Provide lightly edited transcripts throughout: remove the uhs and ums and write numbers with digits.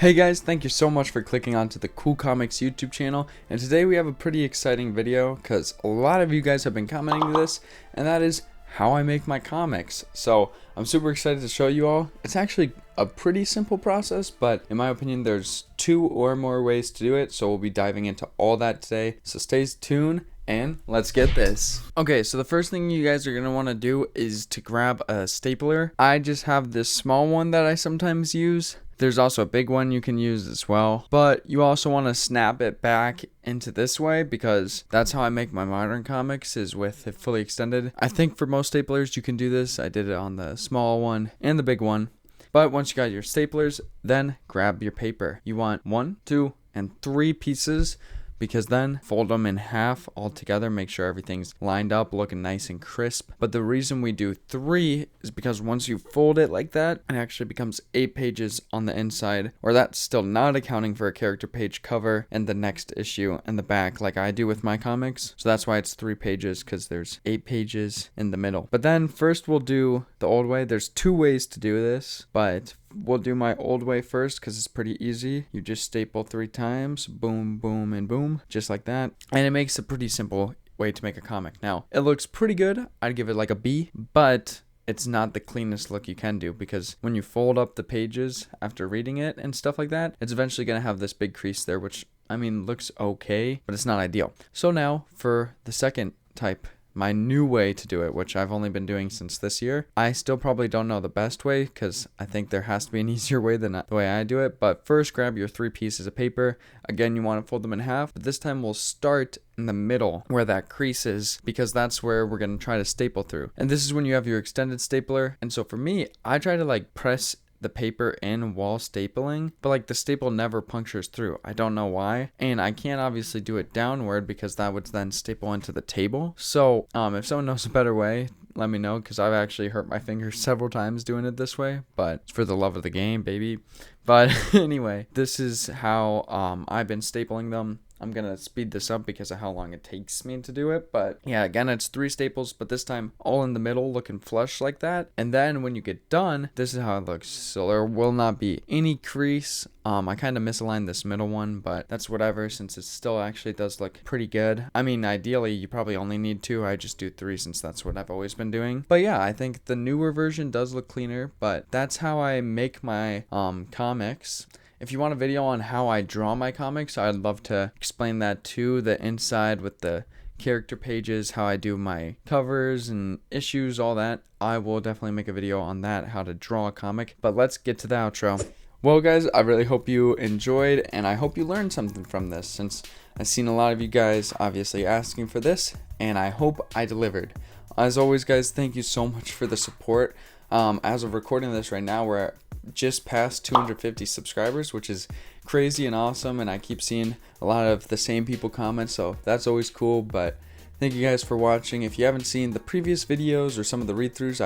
Hey guys, thank you so much for clicking onto the Cool Comics YouTube channel, and today we have a pretty exciting video because a lot of you guys have been commenting to this, and that is how I make my comics. So I'm super excited to show you all. It's actually a pretty simple process, but in my opinion there's 2 or more ways to do it, so we'll be diving into all that today. So stay tuned and let's get this. Okay, so the first thing you guys are going to want to do is to grab a stapler. I just have this small one that I sometimes use. There's also a big one you can use as well, but you also want to snap it back into this way because that's how I make my modern comics, is with it fully extended. I think for most staplers you can do this. I did it on the small one and the big one. But once you got your staplers, then grab your paper. You want 1, 2, and 3 pieces, because then fold them in half all together, make sure everything's lined up, looking nice and crisp. But the reason we do 3 is because once you fold it like that, it actually becomes 8 pages on the inside, or that's still not accounting for a character page cover and the next issue and the back like I do with my comics. So that's why it's 3 pages, because there's 8 pages in the middle. But then first we'll do the old way. There's 2 ways to do this, but we'll do my old way first because it's pretty easy. You just staple 3 times, boom, boom, and boom, just like that. And it makes a pretty simple way to make a comic. Now, it looks pretty good. I'd give it like a B, but it's not the cleanest look you can do, because when you fold up the pages after reading it and stuff like that, it's eventually going to have this big crease there, which, I mean, looks okay, but it's not ideal. So now for the second type, my new way to do it, which I've only been doing since this year. I still probably don't know the best way, because I think there has to be an easier way than the way I do it. But first, grab your 3 pieces of paper. Again, you want to fold them in half, but this time we'll start in the middle where that crease is, because that's where we're going to try to staple through. And this is when you have your extended stapler. And so for me, I try to like press the paper in while stapling, but like the staple never punctures through. I don't know why, and I can't obviously do it downward because that would then staple into the table. So if someone knows a better way, let me know, because I've actually hurt my fingers several times doing it this way, but it's for the love of the game, baby. But anyway, this is how I've been stapling them. I'm going to speed this up because of how long it takes me to do it. But yeah, again, it's 3 staples, but this time all in the middle, looking flush like that. And then when you get done, this is how it looks. So there will not be any crease. I kind of misaligned this middle one, but that's whatever, since it still actually does look pretty good. I mean, ideally, you probably only need 2. I just do 3 since that's what I've always been doing. But yeah, I think the newer version does look cleaner, but that's how I make my comics. If you want a video on how I draw my comics, I'd love to explain that too. The inside with the character pages, how I do my covers and issues, all that. I will definitely make a video on that, how to draw a comic. But let's get to the outro. Well guys, I really hope you enjoyed, and I hope you learned something from this, since I've seen a lot of you guys obviously asking for this, and I hope I delivered. As always guys, thank you so much for the support. As of recording this right now, we're at just past 250 subscribers, which is crazy and awesome, and I keep seeing a lot of the same people comment, so that's always cool. But thank you guys for watching. If you haven't seen the previous videos or some of the read-throughs,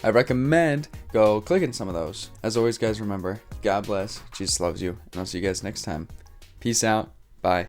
I recommend go clicking some of those. As always guys, remember, God bless, Jesus loves you, and I'll see you guys next time. Peace out. Bye.